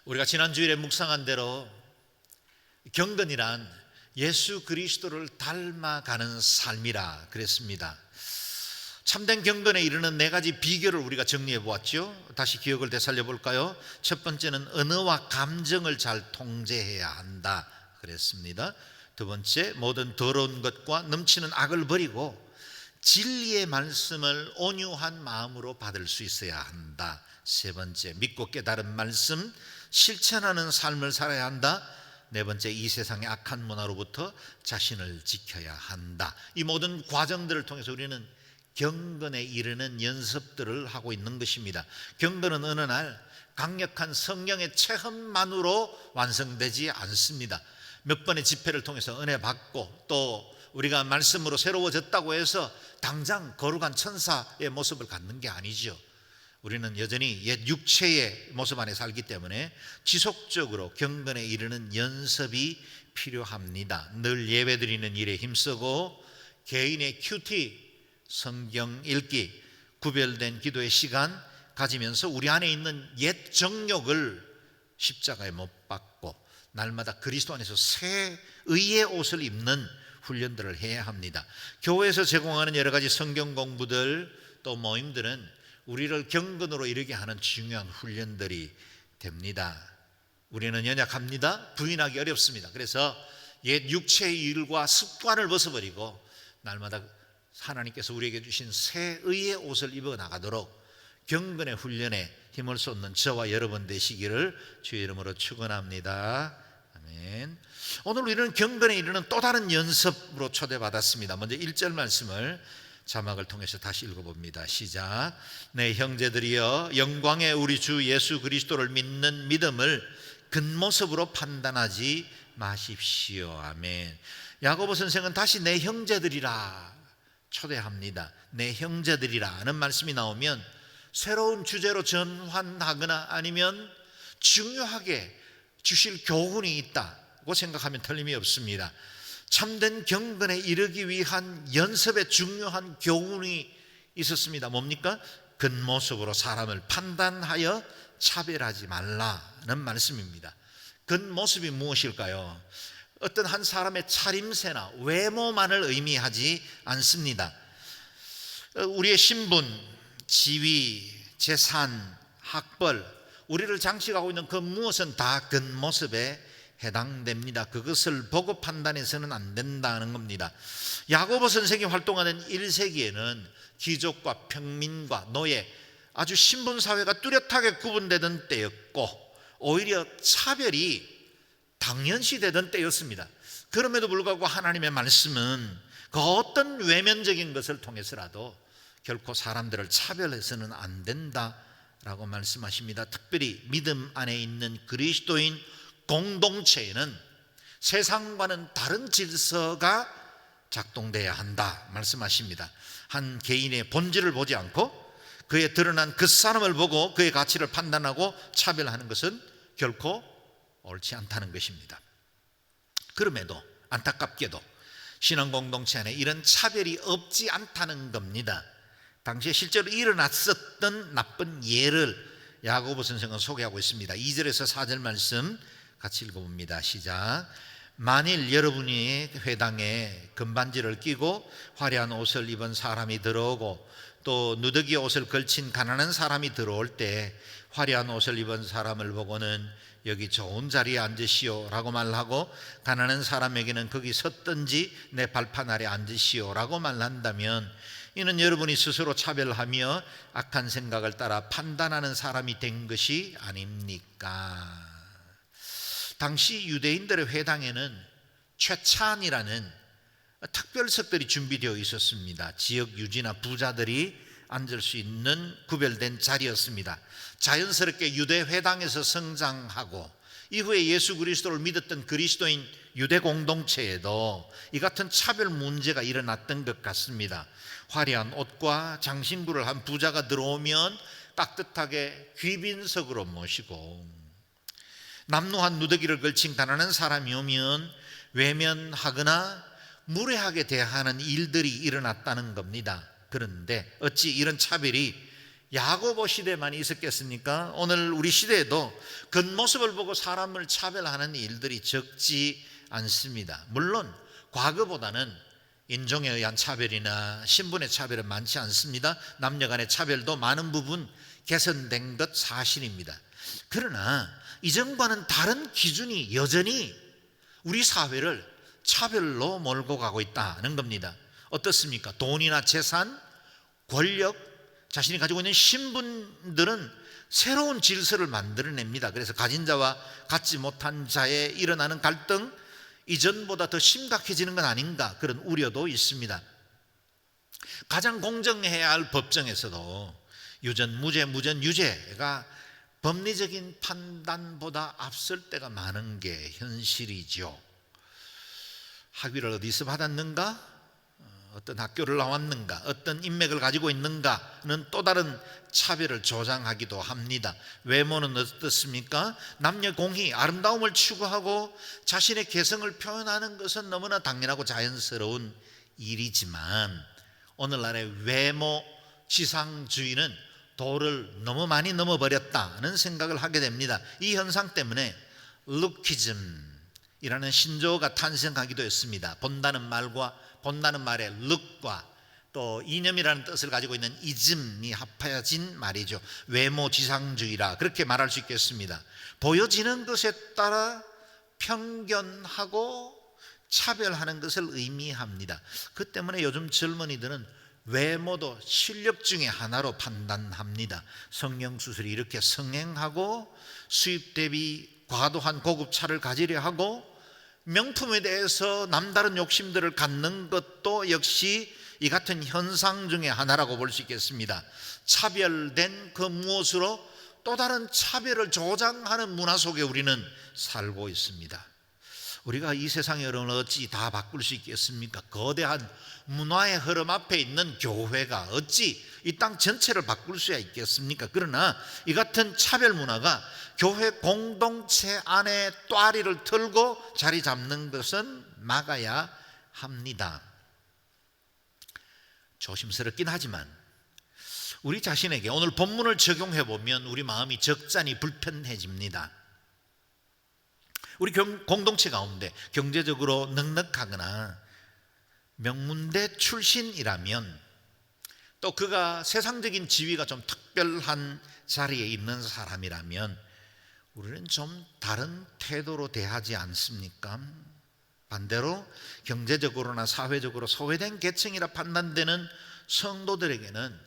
우리가 지난 주일에 묵상한 대로 경건이란 예수 그리스도를 닮아가는 삶이라 그랬습니다. 참된 경건에 이르는 네 가지 비결을 우리가 정리해 보았죠. 다시 기억을 되살려 볼까요? 첫 번째는 언어와 감정을 잘 통제해야 한다 그랬습니다. 두 번째, 모든 더러운 것과 넘치는 악을 버리고 진리의 말씀을 온유한 마음으로 받을 수 있어야 한다. 세 번째, 믿고 깨달은 말씀 실천하는 삶을 살아야 한다. 네 번째, 이 세상의 악한 문화로부터 자신을 지켜야 한다. 이 모든 과정들을 통해서 우리는 경건에 이르는 연습들을 하고 있는 것입니다. 경건은 어느 날 강력한 성령의 체험만으로 완성되지 않습니다. 몇 번의 집회를 통해서 은혜 받고 또 우리가 말씀으로 새로워졌다고 해서 당장 거룩한 천사의 모습을 갖는 게 아니죠. 우리는 여전히 옛 육체의 모습 안에 살기 때문에 지속적으로 경건에 이르는 연습이 필요합니다. 늘 예배드리는 일에 힘쓰고 개인의 큐티, 성경 읽기, 구별된 기도의 시간 가지면서 우리 안에 있는 옛 정욕을 십자가에 못 박고 날마다 그리스도 안에서 새 의의 옷을 입는 훈련들을 해야 합니다. 교회에서 제공하는 여러 가지 성경 공부들 또 모임들은 우리를 경건으로 이르게 하는 중요한 훈련들이 됩니다. 우리는 연약합니다. 부인하기 어렵습니다. 그래서 옛 육체의 일과 습관을 벗어버리고 날마다 하나님께서 우리에게 주신 새 의의 옷을 입어 나가도록 경건의 훈련에 힘을 쏟는 저와 여러분 되시기를 주의 이름으로 축원합니다. 아멘. 오늘 우리는 경건에 이르는 또 다른 연습으로 초대받았습니다. 먼저 1절 말씀을 자막을 통해서 다시 읽어봅니다. 시작. 네, 형제들이여, 영광의 우리 주 예수 그리스도를 믿는 믿음을 겉모습으로 판단하지 마십시오. 아멘. 야고보 선생은 다시 내 형제들이라 초대합니다. 내 형제들이라는 말씀이 나오면 새로운 주제로 전환하거나 아니면 중요하게 주실 교훈이 있다고 생각하면 틀림이 없습니다. 참된 경건에 이르기 위한 연습의 중요한 교훈이 있었습니다. 뭡니까? 겉모습으로 사람을 판단하여 차별하지 말라는 말씀입니다. 겉모습이 무엇일까요? 어떤 한 사람의 차림새나 외모만을 의미하지 않습니다. 우리의 신분, 지위, 재산, 학벌, 우리를 장식하고 있는 그 무엇은 다 겉모습에 해당됩니다. 그것을 보고 판단해서는 안 된다는 겁니다. 야고보 선생이 활동하는 1세기에는 귀족과 평민과 노예, 아주 신분사회가 뚜렷하게 구분되던 때였고 오히려 차별이 당연시되던 때였습니다. 그럼에도 불구하고 하나님의 말씀은 그 어떤 외면적인 것을 통해서라도 결코 사람들을 차별해서는 안 된다라고 말씀하십니다. 특별히 믿음 안에 있는 그리스도인 공동체에는 세상과는 다른 질서가 작동돼야 한다 말씀하십니다. 한 개인의 본질을 보지 않고 그의 드러난 그 사람을 보고 그의 가치를 판단하고 차별하는 것은 결코 옳지 않다는 것입니다. 그럼에도 안타깝게도 신앙 공동체 안에 이런 차별이 없지 않다는 겁니다. 당시에 실제로 일어났었던 나쁜 예를 야고보 선생은 소개하고 있습니다. 2절에서 4절 말씀 같이 읽어봅니다. 시작. 만일 여러분이 회당에 금반지를 끼고 화려한 옷을 입은 사람이 들어오고 또 누더기 옷을 걸친 가난한 사람이 들어올 때 화려한 옷을 입은 사람을 보고는 여기 좋은 자리에 앉으시오 라고 말하고 가난한 사람에게는 거기 섰든지 내 발판 아래 앉으시오 라고 말한다면 이는 여러분이 스스로 차별하며 악한 생각을 따라 판단하는 사람이 된 것이 아닙니까? 당시 유대인들의 회당에는 최찬이라는 특별석들이 준비되어 있었습니다. 지역 유지나 부자들이 앉을 수 있는 구별된 자리였습니다. 자연스럽게 유대 회당에서 성장하고 이후에 예수 그리스도를 믿었던 그리스도인 유대 공동체에도 이 같은 차별 문제가 일어났던 것 같습니다. 화려한 옷과 장신구를 한 부자가 들어오면 깍듯하게 귀빈석으로 모시고 남루한 누더기를 걸친 가난한 사람이 오면 외면하거나 무례하게 대하는 일들이 일어났다는 겁니다. 그런데 어찌 이런 차별이 야고보 시대만 있었겠습니까? 오늘 우리 시대에도 겉모습을 보고 사람을 차별하는 일들이 적지 않습니다. 물론 과거보다는 인종에 의한 차별이나 신분의 차별은 많지 않습니다. 남녀 간의 차별도 많은 부분 개선된 것 사실입니다. 그러나 이전과는 다른 기준이 여전히 우리 사회를 차별로 몰고 가고 있다는 겁니다. 어떻습니까? 돈이나 재산, 권력, 자신이 가지고 있는 신분들은 새로운 질서를 만들어냅니다. 그래서 가진 자와 갖지 못한 자에 일어나는 갈등, 이전보다 더 심각해지는 건 아닌가, 그런 우려도 있습니다. 가장 공정해야 할 법정에서도 유전, 무죄, 무전, 유죄가 법리적인 판단보다 앞설 때가 많은 게 현실이죠. 학위를 어디서 받았는가? 어떤 학교를 나왔는가? 어떤 인맥을 가지고 있는가는 또 다른 차별을 조장하기도 합니다. 외모는 어떻습니까? 남녀 공히 아름다움을 추구하고 자신의 개성을 표현하는 것은 너무나 당연하고 자연스러운 일이지만 오늘날의 외모 지상주의는 도를 너무 많이 넘어버렸다는 생각을 하게 됩니다. 이 현상 때문에 루키즘이라는 신조어가 탄생하기도 했습니다. 본다는 말의 룩과 또 이념이라는 뜻을 가지고 있는 이즘이 합해진 말이죠. 외모 지상주의라 그렇게 말할 수 있겠습니다. 보여지는 것에 따라 편견하고 차별하는 것을 의미합니다. 그 때문에 요즘 젊은이들은 외모도 실력 중에 하나로 판단합니다. 성형수술이 이렇게 성행하고 수입 대비 과도한 고급차를 가지려 하고 명품에 대해서 남다른 욕심들을 갖는 것도 역시 이 같은 현상 중에 하나라고 볼 수 있겠습니다. 차별된 그 무엇으로 또 다른 차별을 조장하는 문화 속에 우리는 살고 있습니다. 우리가 이 세상의 흐름을 어찌 다 바꿀 수 있겠습니까? 거대한 문화의 흐름 앞에 있는 교회가 어찌 이 땅 전체를 바꿀 수야 있겠습니까? 그러나 이 같은 차별 문화가 교회 공동체 안에 또아리를 틀고 자리 잡는 것은 막아야 합니다. 조심스럽긴 하지만 우리 자신에게 오늘 본문을 적용해 보면 우리 마음이 적잖이 불편해집니다. 우리 공동체 가운데 경제적으로 넉넉하거나 명문대 출신이라면 또 그가 세상적인 지위가 좀 특별한 자리에 있는 사람이라면 우리는 좀 다른 태도로 대하지 않습니까? 반대로 경제적으로나 사회적으로 소외된 계층이라 판단되는 성도들에게는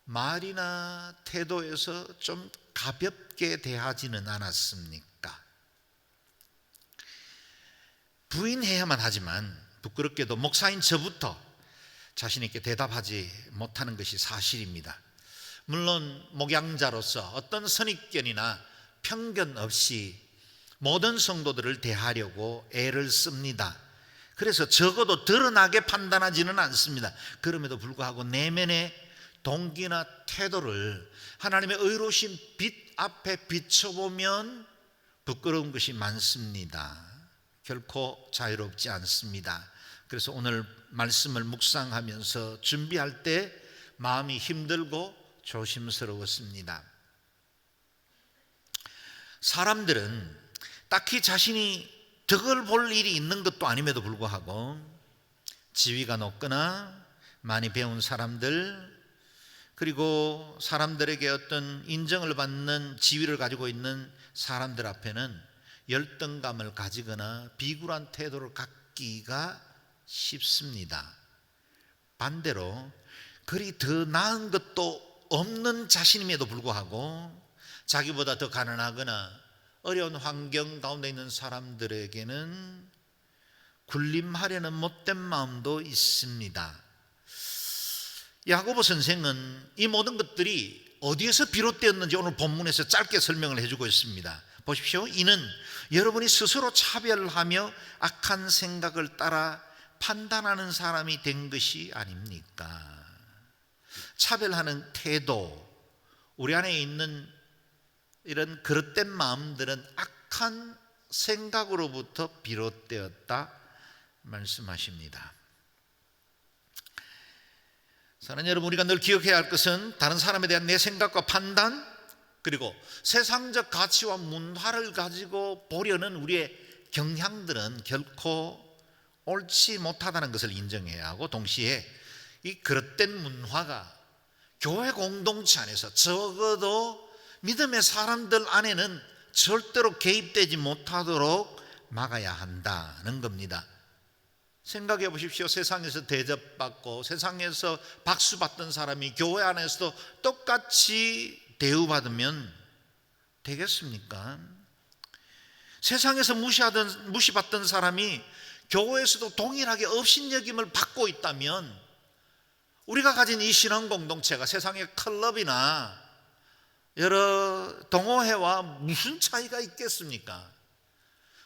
말이나 태도에서 좀 가볍게 대하지는 않았습니까? 부인해야만 하지만 부끄럽게도 목사인 저부터 자신있게 대답하지 못하는 것이 사실입니다. 물론 목양자로서 어떤 선입견이나 편견 없이 모든 성도들을 대하려고 애를 씁니다. 그래서 적어도 드러나게 판단하지는 않습니다. 그럼에도 불구하고 내면의 동기나 태도를 하나님의 의로우신 빛 앞에 비춰보면 부끄러운 것이 많습니다. 결코 자유롭지 않습니다. 그래서 오늘 말씀을 묵상하면서 준비할 때 마음이 힘들고 조심스러웠습니다. 사람들은 딱히 자신이 덕을 볼 일이 있는 것도 아님에도 불구하고 지위가 높거나 많이 배운 사람들, 그리고 사람들에게 어떤 인정을 받는 지위를 가지고 있는 사람들 앞에는 열등감을 가지거나 비굴한 태도를 갖기가 쉽습니다. 반대로 그리 더 나은 것도 없는 자신임에도 불구하고 자기보다 더 가난하거나 어려운 환경 가운데 있는 사람들에게는 군림하려는 못된 마음도 있습니다. 야고보 선생은 이 모든 것들이 어디에서 비롯되었는지 오늘 본문에서 짧게 설명을 해주고 있습니다. 보십시오. 이는 여러분이 스스로 차별하며 악한 생각을 따라 판단하는 사람이 된 것이 아닙니까? 차별하는 태도, 우리 안에 있는 이런 그릇된 마음들은 악한 생각으로부터 비롯되었다 말씀하십니다. 사랑하는 여러분, 우리가 늘 기억해야 할 것은 다른 사람에 대한 내 생각과 판단, 그리고 세상적 가치와 문화를 가지고 보려는 우리의 경향들은 결코 옳지 못하다는 것을 인정해야 하고, 동시에 이 그릇된 문화가 교회 공동체 안에서 적어도 믿음의 사람들 안에는 절대로 개입되지 못하도록 막아야 한다는 겁니다. 생각해 보십시오. 세상에서 대접받고 세상에서 박수받던 사람이 교회 안에서도 똑같이 대우받으면 되겠습니까? 세상에서 무시받던 사람이 교회에서도 동일하게 업신여김을 받고 있다면 우리가 가진 이 신앙 공동체가 세상의 클럽이나 여러 동호회와 무슨 차이가 있겠습니까?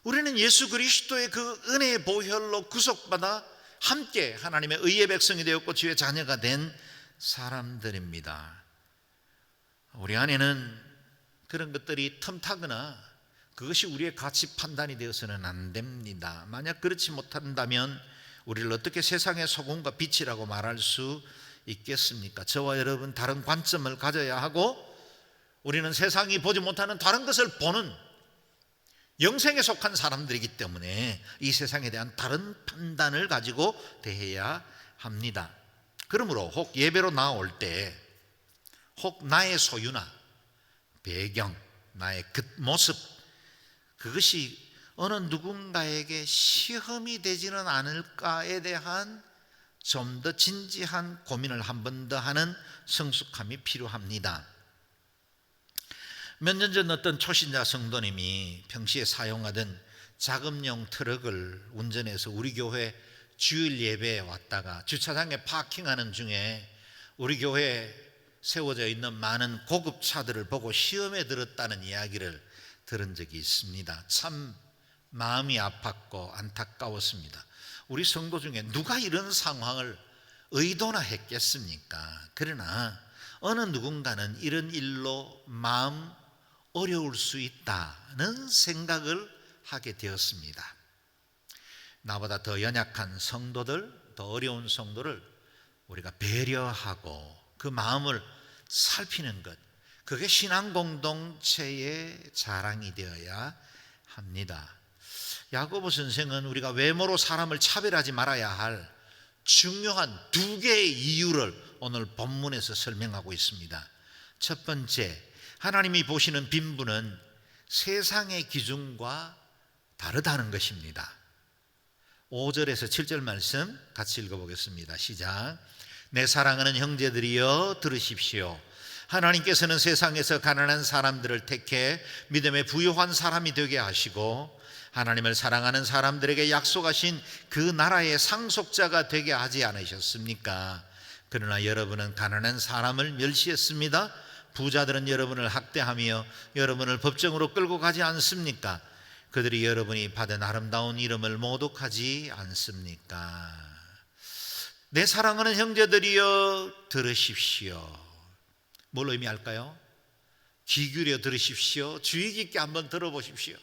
우리는 예수 그리스도의 그 은혜의 보혈로 구속받아 함께 하나님의 의의 백성이 되었고 주의 자녀가 된 사람들입니다. 우리 안에는 그런 것들이 틈타거나 그것이 우리의 가치 판단이 되어서는 안 됩니다. 만약 그렇지 못한다면 우리를 어떻게 세상의 소금과 빛이라고 말할 수 있겠습니까? 저와 여러분 다른 관점을 가져야 하고, 우리는 세상이 보지 못하는 다른 것을 보는 영생에 속한 사람들이기 때문에 이 세상에 대한 다른 판단을 가지고 대해야 합니다. 그러므로 혹 예배로 나올 때 혹 나의 소유나 배경, 나의 겉모습, 그것이 어느 누군가에게 시험이 되지는 않을까에 대한 좀 더 진지한 고민을 한 번 더 하는 성숙함이 필요합니다. 몇 년 전 어떤 초신자 성도님이 평시에 사용하던 작업용 트럭을 운전해서 우리 교회 주일 예배에 왔다가 주차장에 파킹하는 중에 우리 교회에 세워져 있는 많은 고급 차들을 보고 시험에 들었다는 이야기를 들은 적이 있습니다. 참 마음이 아팠고 안타까웠습니다. 우리 성도 중에 누가 이런 상황을 의도나 했겠습니까? 그러나 어느 누군가는 이런 일로 마음 어려울 수 있다는 생각을 하게 되었습니다. 나보다 더 연약한 성도들, 더 어려운 성도를 우리가 배려하고 그 마음을 살피는 것, 그게 신앙 공동체의 자랑이 되어야 합니다. 야고보 선생은 우리가 외모로 사람을 차별하지 말아야 할 중요한 두 개의 이유를 오늘 본문에서 설명하고 있습니다. 첫 번째, 하나님이 보시는 빈부는 세상의 기준과 다르다는 것입니다. 5절에서 7절 말씀 같이 읽어보겠습니다. 시작. 내 사랑하는 형제들이여 들으십시오. 하나님께서는 세상에서 가난한 사람들을 택해 믿음에 부유한 사람이 되게 하시고 하나님을 사랑하는 사람들에게 약속하신 그 나라의 상속자가 되게 하지 않으셨습니까? 그러나 여러분은 가난한 사람을 멸시했습니다. 부자들은 여러분을 학대하며 여러분을 법정으로 끌고 가지 않습니까? 그들이 여러분이 받은 아름다운 이름을 모독하지 않습니까? 내 사랑하는 형제들이여 들으십시오. 뭘 의미할까요? 귀 기울여 들으십시오. 주의 깊게 한번 들어보십시오.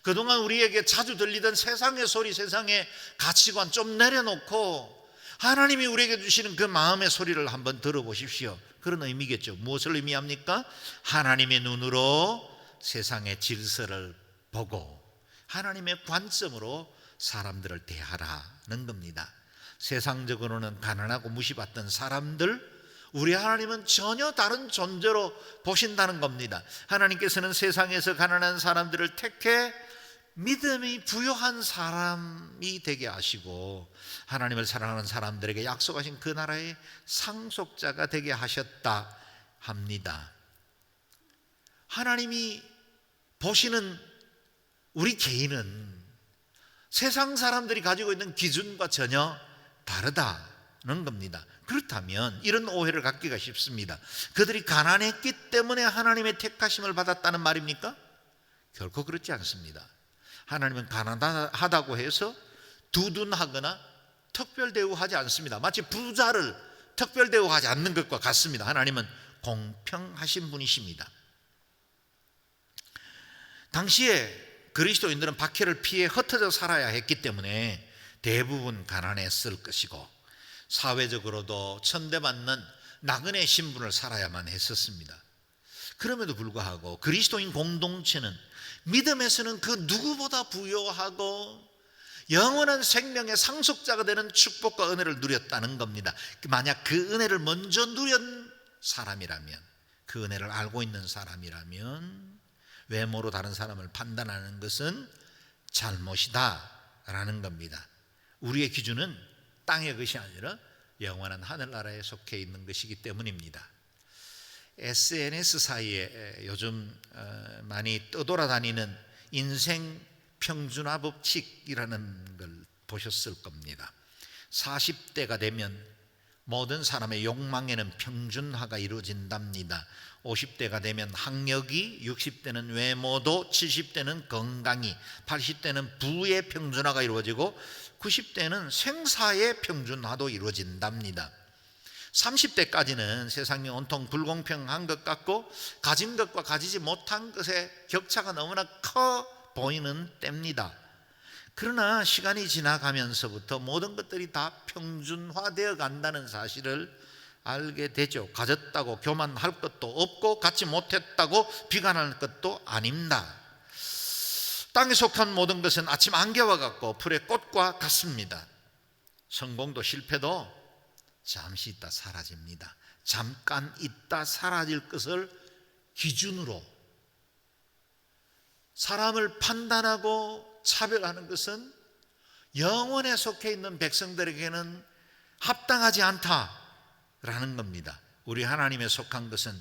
그동안 우리에게 자주 들리던 세상의 소리, 세상의 가치관 좀 내려놓고 하나님이 우리에게 주시는 그 마음의 소리를 한번 들어보십시오. 그런 의미겠죠. 무엇을 의미합니까? 하나님의 눈으로 세상의 질서를 보고 하나님의 관점으로 사람들을 대하라는 겁니다. 세상적으로는 가난하고 무시받던 사람들, 우리 하나님은 전혀 다른 존재로 보신다는 겁니다. 하나님께서는 세상에서 가난한 사람들을 택해 믿음이 부유한 사람이 되게 하시고 하나님을 사랑하는 사람들에게 약속하신 그 나라의 상속자가 되게 하셨다 합니다. 하나님이 보시는 우리 개인은 세상 사람들이 가지고 있는 기준과 전혀 다르다는 겁니다. 그렇다면 이런 오해를 갖기가 쉽습니다. 그들이 가난했기 때문에 하나님의 택하심을 받았다는 말입니까? 결코 그렇지 않습니다. 하나님은 가난하다고 해서 두둔하거나 특별 대우하지 않습니다. 마치 부자를 특별 대우하지 않는 것과 같습니다. 하나님은 공평하신 분이십니다. 당시에 그리스도인들은 박해를 피해 흩어져 살아야 했기 때문에 대부분 가난했을 것이고 사회적으로도 천대받는 나그네 신분을 살아야만 했었습니다. 그럼에도 불구하고 그리스도인 공동체는 믿음에서는 그 누구보다 부요하고 영원한 생명의 상속자가 되는 축복과 은혜를 누렸다는 겁니다. 만약 그 은혜를 먼저 누린 사람이라면, 그 은혜를 알고 있는 사람이라면 외모로 다른 사람을 판단하는 것은 잘못이다 라는 겁니다. 우리의 기준은 땅의 것이 아니라 영원한 하늘나라에 속해 있는 것이기 때문입니다. SNS 사이에 요즘 많이 떠돌아다니는 인생 평준화 법칙이라는 걸 보셨을 겁니다. 40대가 되면 모든 사람의 욕망에는 평준화가 이루어진답니다. 50대가 되면 학력이, 60대는 외모도, 70대는 건강이, 80대는 부의 평준화가 이루어지고 90대는 생사의 평준화도 이루어진답니다. 30대까지는 세상이 온통 불공평한 것 같고 가진 것과 가지지 못한 것의 격차가 너무나 커 보이는 때입니다. 그러나 시간이 지나가면서부터 모든 것들이 다 평준화되어 간다는 사실을 알게 되죠. 가졌다고 교만할 것도 없고 갖지 못했다고 비관할 것도 아닙니다. 땅에 속한 모든 것은 아침 안개와 같고 풀의 꽃과 같습니다. 성공도 실패도 잠시 있다 사라집니다. 잠깐 있다 사라질 것을 기준으로 사람을 판단하고 차별하는 것은 영원에 속해 있는 백성들에게는 합당하지 않다라는 겁니다. 우리 하나님에 속한 것은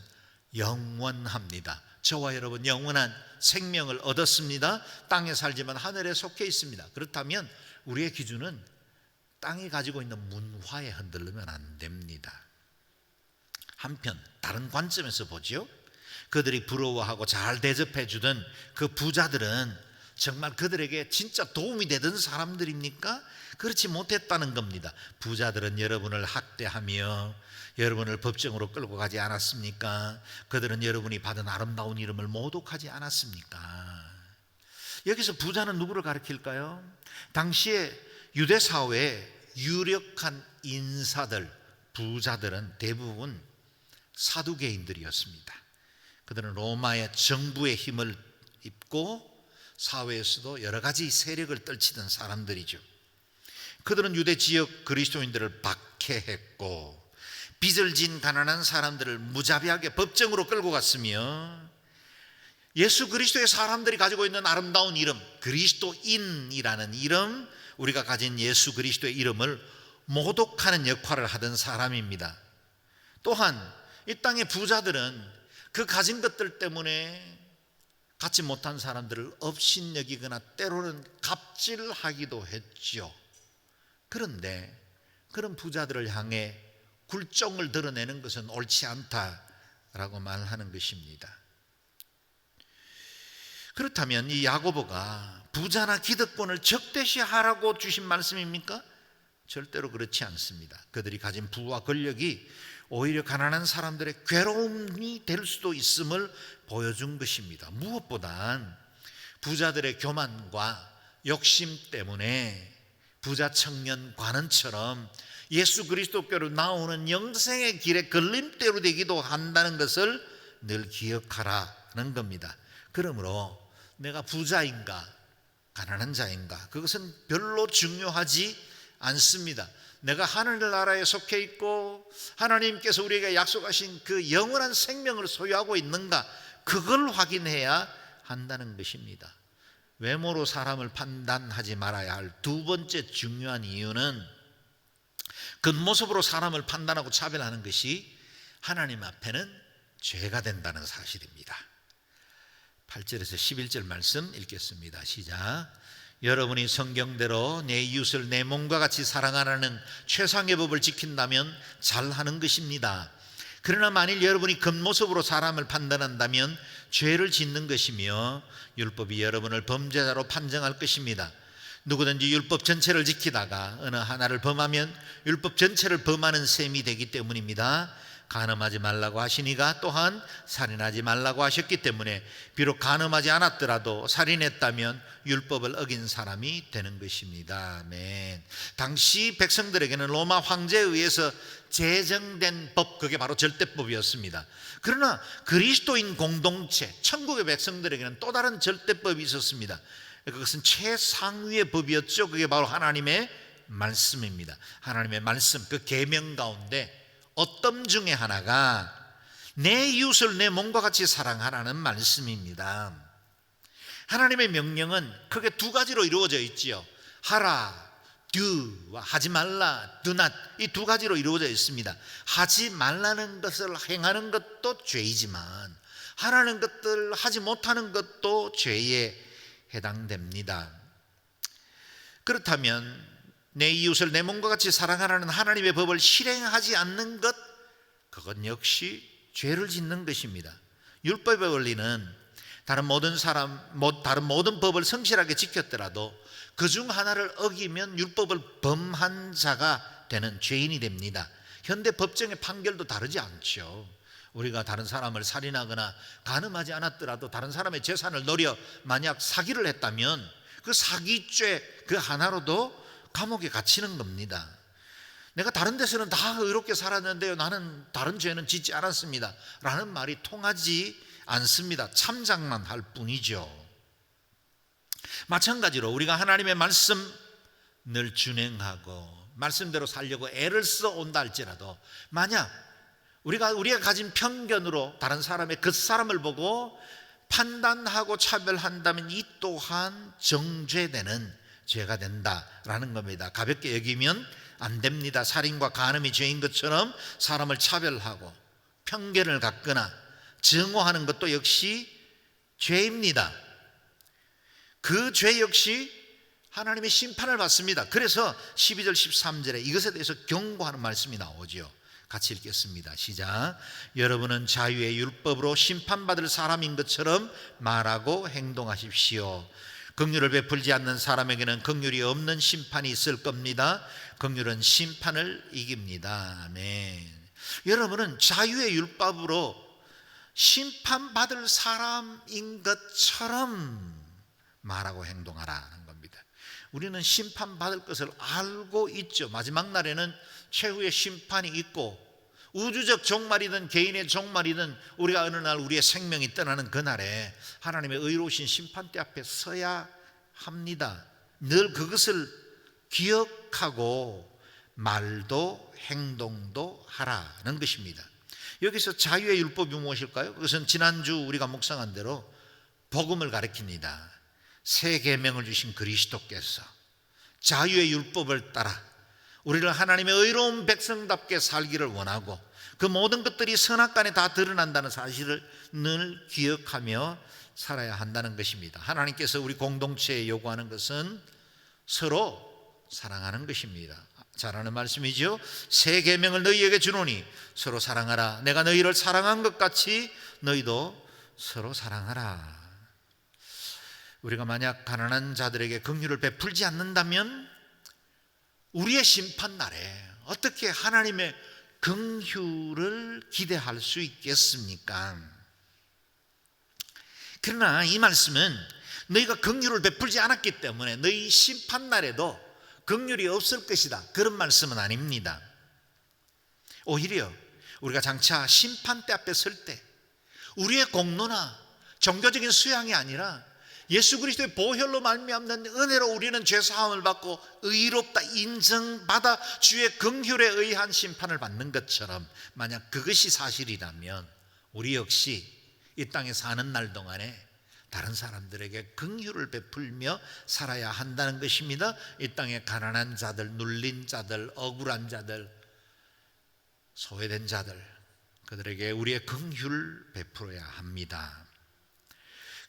영원합니다. 저와 여러분 영원한 생명을 얻었습니다. 땅에 살지만 하늘에 속해 있습니다. 그렇다면 우리의 기준은 땅이 가지고 있는 문화에 흔들리면 안 됩니다. 한편 다른 관점에서 보죠. 그들이 부러워하고 잘 대접해 주던 그 부자들은 정말 그들에게 진짜 도움이 되던 사람들입니까? 그렇지 못했다는 겁니다. 부자들은 여러분을 학대하며 여러분을 법정으로 끌고 가지 않았습니까? 그들은 여러분이 받은 아름다운 이름을 모독하지 않았습니까? 여기서 부자는 누구를 가리킬까요? 당시에 유대 사회에 유력한 인사들, 부자들은 대부분 사두개인들이었습니다. 그들은 로마의 정부의 힘을 입고 사회에서도 여러 가지 세력을 떨치던 사람들이죠. 그들은 유대 지역 그리스도인들을 박해했고 빚을 진 가난한 사람들을 무자비하게 법정으로 끌고 갔으며 예수 그리스도의 사람들이 가지고 있는 아름다운 이름, 그리스도인이라는 이름, 우리가 가진 예수 그리스도의 이름을 모독하는 역할을 하던 사람입니다. 또한 이 땅의 부자들은 그 가진 것들 때문에 갖지 못한 사람들을 업신여기거나 때로는 갑질하기도 했죠. 그런데 그런 부자들을 향해 굴종을 드러내는 것은 옳지 않다라고 말하는 것입니다. 그렇다면 이 야고보가 부자나 기득권을 적대시하라고 주신 말씀입니까? 절대로 그렇지 않습니다. 그들이 가진 부와 권력이 오히려 가난한 사람들의 괴로움이 될 수도 있음을 보여준 것입니다. 무엇보단 부자들의 교만과 욕심 때문에 부자 청년 관원처럼 예수 그리스도께로 나오는 영생의 길에 걸림대로 되기도 한다는 것을 늘 기억하라는 겁니다. 그러므로 내가 부자인가 가난한 자인가 그것은 별로 중요하지 않습니다. 내가 하늘나라에 속해 있고 하나님께서 우리에게 약속하신 그 영원한 생명을 소유하고 있는가 그걸 확인해야 한다는 것입니다. 외모로 사람을 판단하지 말아야 할 두 번째 중요한 이유는 겉모습으로 사람을 판단하고 차별하는 것이 하나님 앞에는 죄가 된다는 사실입니다. 8절에서 11절 말씀 읽겠습니다. 시작. 여러분이 성경대로 내 이웃을 내 몸과 같이 사랑하라는 최상의 법을 지킨다면 잘하는 것입니다. 그러나 만일 여러분이 겉모습으로 사람을 판단한다면 죄를 짓는 것이며 율법이 여러분을 범죄자로 판정할 것입니다. 누구든지 율법 전체를 지키다가 어느 하나를 범하면 율법 전체를 범하는 셈이 되기 때문입니다. 간음하지 말라고 하시니가 또한 살인하지 말라고 하셨기 때문에 비록 간음하지 않았더라도 살인했다면 율법을 어긴 사람이 되는 것입니다. 아멘. 당시 백성들에게는 로마 황제에 의해서 제정된 법, 그게 바로 절대법이었습니다. 그러나 그리스도인 공동체, 천국의 백성들에게는 또 다른 절대법이 있었습니다. 그것은 최상위의 법이었죠. 그게 바로 하나님의 말씀입니다. 하나님의 말씀, 그 계명 가운데 어떤 중에 하나가 내 이웃을 내 몸과 같이 사랑하라는 말씀입니다. 하나님의 명령은 크게 두 가지로 이루어져 있지요. 하라, do와 하지 말라, do not, 이 두 가지로 이루어져 있습니다. 하지 말라는 것을 행하는 것도 죄이지만 하라는 것들 하지 못하는 것도 죄에 해당됩니다. 그렇다면 내 이웃을 내 몸과 같이 사랑하라는 하나님의 법을 실행하지 않는 것, 그건 역시 죄를 짓는 것입니다. 율법의 원리는 다른 모든 법을 성실하게 지켰더라도 그중 하나를 어기면 율법을 범한 자가 되는 죄인이 됩니다. 현대 법정의 판결도 다르지 않죠. 우리가 다른 사람을 살인하거나 간음하지 않았더라도 다른 사람의 재산을 노려 만약 사기를 했다면 그 사기죄 그 하나로도 감옥에 갇히는 겁니다. 내가 다른 데서는 다 의롭게 살았는데요, 나는 다른 죄는 짓지 않았습니다 라는 말이 통하지 않습니다. 참작만 할 뿐이죠. 마찬가지로 우리가 하나님의 말씀을 준행하고 말씀대로 살려고 애를 써 온다 할지라도 만약 우리가 가진 편견으로 다른 사람의 그 사람을 보고 판단하고 차별한다면 이 또한 정죄되는 죄가 된다라는 겁니다. 가볍게 여기면 안 됩니다. 살인과 간음이 죄인 것처럼 사람을 차별하고 편견을 갖거나 증오하는 것도 역시 죄입니다. 그 죄 역시 하나님의 심판을 받습니다. 그래서 12절 13절에 이것에 대해서 경고하는 말씀이 나오죠. 같이 읽겠습니다. 시작. 여러분은 자유의 율법으로 심판받을 사람인 것처럼 말하고 행동하십시오. 긍휼을 베풀지 않는 사람에게는 긍휼이 없는 심판이 있을 겁니다. 긍휼은 심판을 이깁니다. 아멘. 여러분은 자유의 율법으로 심판받을 사람인 것처럼 말하고 행동하라는 겁니다. 우리는 심판받을 것을 알고 있죠. 마지막 날에는 최후의 심판이 있고 우주적 종말이든 개인의 종말이든 우리가 어느 날 우리의 생명이 떠나는 그날에 하나님의 의로우신 심판대 앞에 서야 합니다. 늘 그것을 기억하고 말도 행동도 하라는 것입니다. 여기서 자유의 율법이 무엇일까요? 그것은 지난주 우리가 묵상한 대로 복음을 가리킵니다. 새 계명을 주신 그리스도께서 자유의 율법을 따라 우리를 하나님의 의로운 백성답게 살기를 원하고 그 모든 것들이 선악간에 다 드러난다는 사실을 늘 기억하며 살아야 한다는 것입니다. 하나님께서 우리 공동체에 요구하는 것은 서로 사랑하는 것입니다. 잘 아는 말씀이죠. 새 계명을 너희에게 주노니 서로 사랑하라. 내가 너희를 사랑한 것 같이 너희도 서로 사랑하라. 우리가 만약 가난한 자들에게 긍휼을 베풀지 않는다면 우리의 심판날에 어떻게 하나님의 긍휼을 기대할 수 있겠습니까? 그러나 이 말씀은 너희가 긍휼을 베풀지 않았기 때문에 너희 심판날에도 긍휼이 없을 것이다, 그런 말씀은 아닙니다. 오히려 우리가 장차 심판대 앞에 설 때 우리의 공로나 종교적인 수양이 아니라 예수 그리스도의 보혈로 말미암는 은혜로 우리는 죄사함을 받고 의롭다 인정받아 주의 긍휼에 의한 심판을 받는 것처럼 만약 그것이 사실이라면 우리 역시 이 땅에 사는 날 동안에 다른 사람들에게 긍휼을 베풀며 살아야 한다는 것입니다. 이 땅에 가난한 자들, 눌린 자들, 억울한 자들, 소외된 자들, 그들에게 우리의 긍휼을 베풀어야 합니다.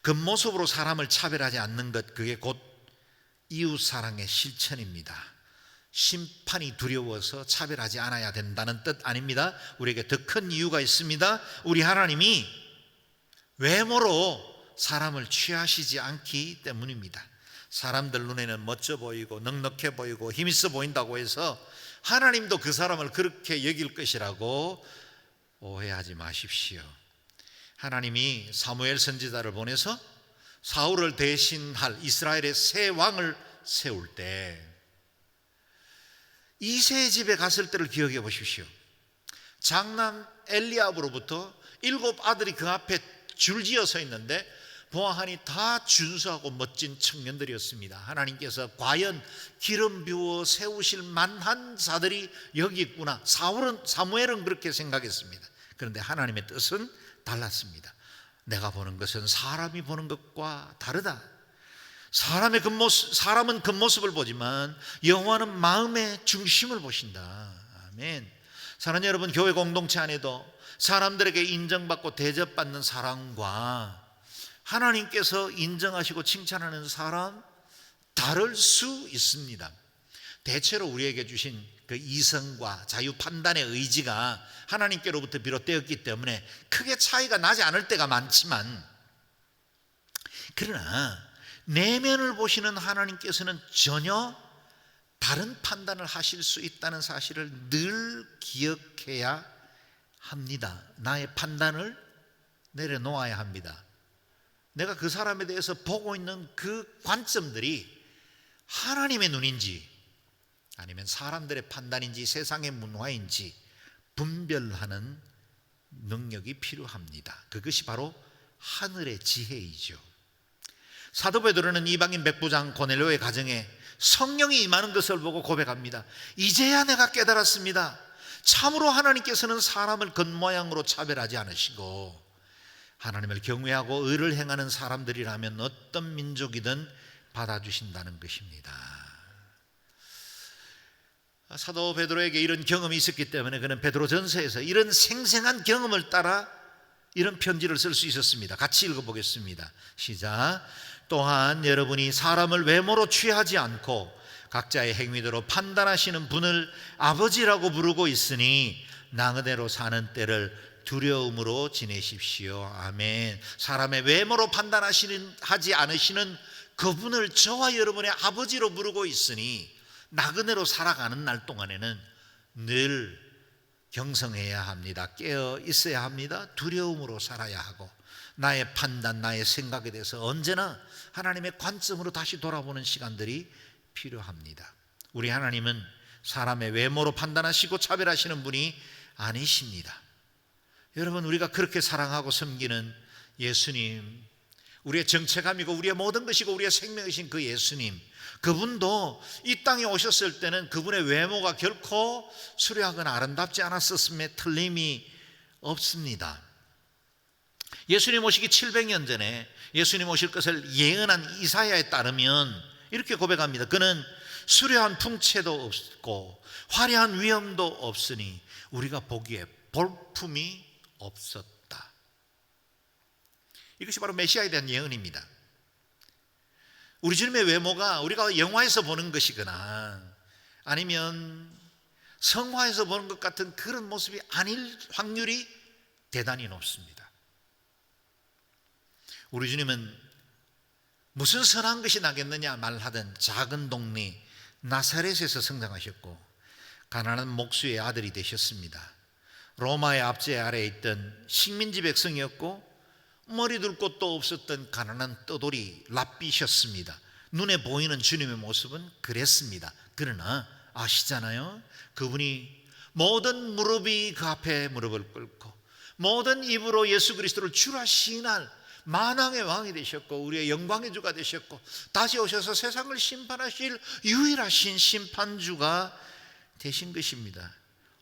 겉모습으로 사람을 차별하지 않는 것, 그게 곧 이웃사랑의 실천입니다. 심판이 두려워서 차별하지 않아야 된다는 뜻 아닙니다. 우리에게 더 큰 이유가 있습니다. 우리 하나님이 외모로 사람을 취하시지 않기 때문입니다. 사람들 눈에는 멋져 보이고 넉넉해 보이고 힘있어 보인다고 해서 하나님도 그 사람을 그렇게 여길 것이라고 오해하지 마십시오. 하나님이 사무엘 선지자를 보내서 사울을 대신할 이스라엘의 새 왕을 세울 때 이새의 집에 갔을 때를 기억해 보십시오. 장남 엘리압으로부터 7 아들이 그 앞에 줄지어 서 있는데 보아하니 다 준수하고 멋진 청년들이었습니다. 하나님께서 과연 기름 부어 세우실 만한 자들이 여기 있구나. 사무엘은 그렇게 생각했습니다. 그런데 하나님의 뜻은 달랐습니다. 내가 보는 것은 사람이 보는 것과 다르다. 사람은 겉모습을 보지만 여호와는 마음의 중심을 보신다. 아멘. 사랑하는 여러분, 교회 공동체 안에도 사람들에게 인정받고 대접받는 사람과 하나님께서 인정하시고 칭찬하는 사람 다를 수 있습니다. 대체로 우리에게 주신 그 이성과 자유 판단의 의지가 하나님께로부터 비롯되었기 때문에 크게 차이가 나지 않을 때가 많지만, 그러나 내면을 보시는 하나님께서는 전혀 다른 판단을 하실 수 있다는 사실을 늘 기억해야 합니다. 나의 판단을 내려놓아야 합니다. 내가 그 사람에 대해서 보고 있는 그 관점들이 하나님의 눈인지 아니면 사람들의 판단인지 세상의 문화인지 분별하는 능력이 필요합니다. 그것이 바로 하늘의 지혜이죠. 사도 베드로는 이방인 백부장 고넬료의 가정에 성령이 임하는 것을 보고 고백합니다. 이제야 내가 깨달았습니다. 참으로 하나님께서는 사람을 겉모양으로 차별하지 않으시고 하나님을 경외하고 의를 행하는 사람들이라면 어떤 민족이든 받아주신다는 것입니다. 사도 베드로에게 이런 경험이 있었기 때문에 그는 베드로전서에서 이런 생생한 경험을 따라 이런 편지를 쓸 수 있었습니다. 같이 읽어보겠습니다. 시작. 또한 여러분이 사람을 외모로 취하지 않고 각자의 행위대로 판단하시는 분을 아버지라고 부르고 있으니 나그네로 사는 때를 두려움으로 지내십시오. 아멘. 사람의 외모로 하지 않으시는 그분을 저와 여러분의 아버지로 부르고 있으니 나그네로 살아가는 날 동안에는 늘 경성해야 합니다. 깨어 있어야 합니다. 두려움으로 살아야 하고 나의 판단, 나의 생각에 대해서 언제나 하나님의 관점으로 다시 돌아보는 시간들이 필요합니다. 우리 하나님은 사람의 외모로 판단하시고 차별하시는 분이 아니십니다. 여러분, 우리가 그렇게 사랑하고 섬기는 예수님, 우리의 정체감이고 우리의 모든 것이고 우리의 생명이신 그 예수님, 그분도 이 땅에 오셨을 때는 그분의 외모가 결코 수려하거나 아름답지 않았었음에 틀림이 없습니다. 예수님 오시기 700년 전에 예수님 오실 것을 예언한 이사야에 따르면 이렇게 고백합니다. 그는 수려한 풍채도 없고 화려한 위엄도 없으니 우리가 보기에 볼품이 없었다. 이것이 바로 메시아에 대한 예언입니다. 우리 주님의 외모가 우리가 영화에서 보는 것이거나 아니면 성화에서 보는 것 같은 그런 모습이 아닐 확률이 대단히 높습니다. 우리 주님은 무슨 선한 것이 나겠느냐 말하던 작은 동네 나사렛에서 성장하셨고 가난한 목수의 아들이 되셨습니다. 로마의 압제 아래에 있던 식민지 백성이었고 머리 둘 곳도 없었던 가난한 떠돌이 랍비셨습니다. 눈에 보이는 주님의 모습은 그랬습니다. 그러나 아시잖아요, 그분이 모든 무릎이 그 앞에 무릎을 꿇고 모든 입으로 예수 그리스도를 주라 시인할 만왕의 왕이 되셨고 우리의 영광의 주가 되셨고 다시 오셔서 세상을 심판하실 유일하신 심판주가 되신 것입니다.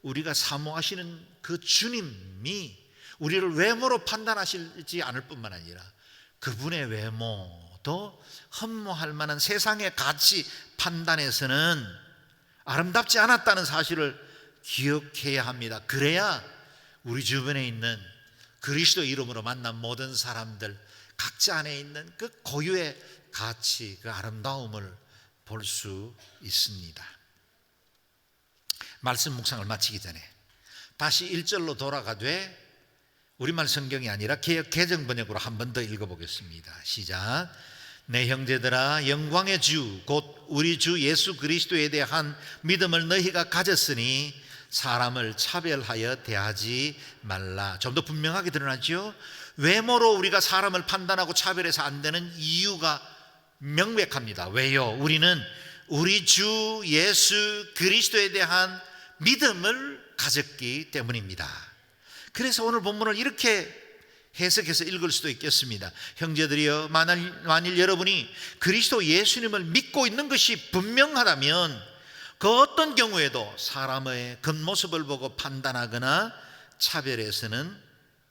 우리가 사모하시는 그 주님이 우리를 외모로 판단하시지 않을 뿐만 아니라 그분의 외모도 흠모할 만한 세상의 가치 판단에서는 아름답지 않았다는 사실을 기억해야 합니다. 그래야 우리 주변에 있는 그리스도 이름으로 만난 모든 사람들 각자 안에 있는 그 고유의 가치, 그 아름다움을 볼 수 있습니다. 말씀 묵상을 마치기 전에 다시 1절로 돌아가되 우리말 성경이 아니라 개역 개정 번역으로 한 번 더 읽어보겠습니다. 시작. 내 형제들아, 영광의 주 곧 우리 주 예수 그리스도에 대한 믿음을 너희가 가졌으니 사람을 차별하여 대하지 말라. 좀 더 분명하게 드러나죠. 외모로 우리가 사람을 판단하고 차별해서 안 되는 이유가 명백합니다. 왜요? 우리는 우리 주 예수 그리스도에 대한 믿음을 가졌기 때문입니다. 그래서 오늘 본문을 이렇게 해석해서 읽을 수도 있겠습니다. 형제들이여, 만일 여러분이 그리스도 예수님을 믿고 있는 것이 분명하다면 그 어떤 경우에도 사람의 겉모습을 보고 판단하거나 차별해서는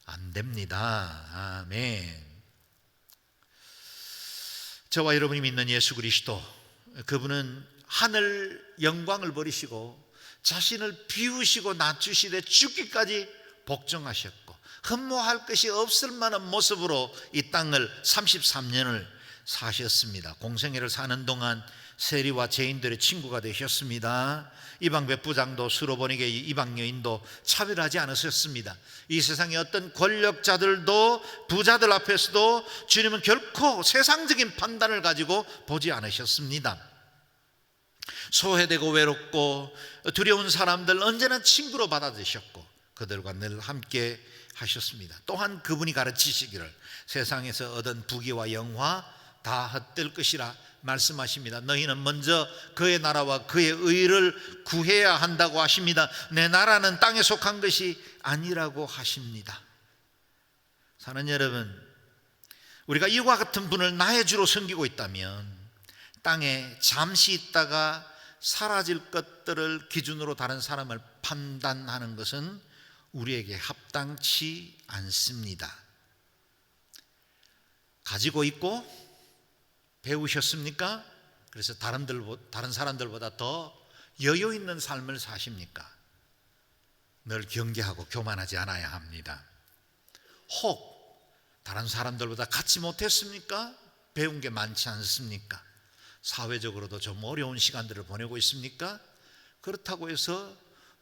안 됩니다. 아멘. 저와 여러분이 믿는 예수 그리스도, 그분은 하늘 영광을 버리시고 자신을 비우시고 낮추시되 죽기까지 복종하셨고 흠모할 것이 없을 만한 모습으로 이 땅을 33년을 사셨습니다. 공생애를 사는 동안 세리와 죄인들의 친구가 되셨습니다. 이방 백부장도 수로보니게 이방 여인도 차별하지 않으셨습니다. 이 세상의 어떤 권력자들도 부자들 앞에서도 주님은 결코 세상적인 판단을 가지고 보지 않으셨습니다. 소외되고 외롭고 두려운 사람들 언제나 친구로 받아들이셨고 그들과 늘 함께 하셨습니다. 또한 그분이 가르치시기를 세상에서 얻은 부귀와 영화 다 헛될 것이라 말씀하십니다. 너희는 먼저 그의 나라와 그의 의를 구해야 한다고 하십니다. 내 나라는 땅에 속한 것이 아니라고 하십니다. 사는 여러분, 우리가 이와 같은 분을 나의 주로 섬기고 있다면 땅에 잠시 있다가 사라질 것들을 기준으로 다른 사람을 판단하는 것은 우리에게 합당치 않습니다. 가지고 있고 배우셨습니까? 그래서 다른 사람들보다 더 여유 있는 삶을 사십니까? 늘 경계하고 교만하지 않아야 합니다. 혹 다른 사람들보다 갖지 못했습니까? 배운 게 많지 않습니까? 사회적으로도 좀 어려운 시간들을 보내고 있습니까? 그렇다고 해서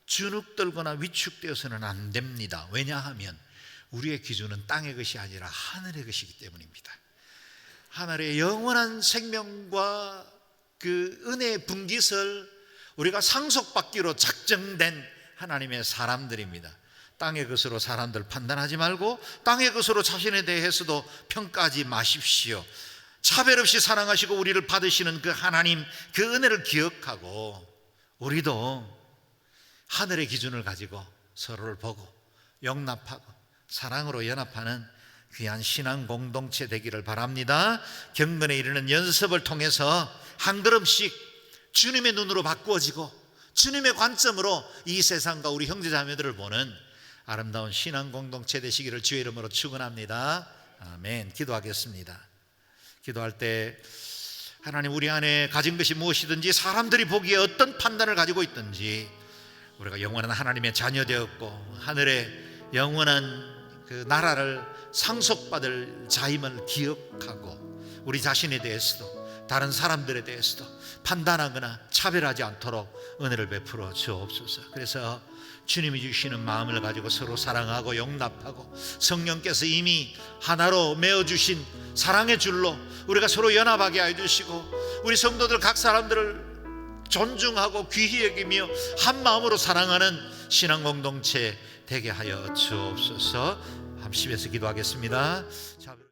주눅들거나 위축되어서는 안 됩니다. 왜냐하면 우리의 기준은 땅의 것이 아니라 하늘의 것이기 때문입니다. 하늘의 영원한 생명과 그 은혜의 분깃을 우리가 상속받기로 작정된 하나님의 사람들입니다. 땅의 것으로 사람들 판단하지 말고 땅의 것으로 자신에 대해서도 평가하지 마십시오. 차별 없이 사랑하시고 우리를 받으시는 그 하나님, 그 은혜를 기억하고 우리도 하늘의 기준을 가지고 서로를 보고 용납하고 사랑으로 연합하는 귀한 신앙 공동체 되기를 바랍니다. 경건에 이르는 연습을 통해서 한 걸음씩 주님의 눈으로 바꾸어지고 주님의 관점으로 이 세상과 우리 형제자매들을 보는 아름다운 신앙 공동체 되시기를 주의 이름으로 축원합니다. 아멘. 기도하겠습니다. 기도할 때 하나님, 우리 안에 가진 것이 무엇이든지 사람들이 보기에 어떤 판단을 가지고 있든지 우리가 영원한 하나님의 자녀 되었고 하늘의 영원한 그 나라를 상속받을 자임을 기억하고 우리 자신에 대해서도 다른 사람들에 대해서도 판단하거나 차별하지 않도록 은혜를 베풀어 주옵소서. 그래서 주님이 주시는 마음을 가지고 서로 사랑하고 용납하고 성령께서 이미 하나로 메어주신 사랑의 줄로 우리가 서로 연합하게 해주시고 우리 성도들 각 사람들을 존중하고 귀히 여기며 한 마음으로 사랑하는 신앙 공동체 되게 하여 주옵소서. 함께 기도하겠습니다.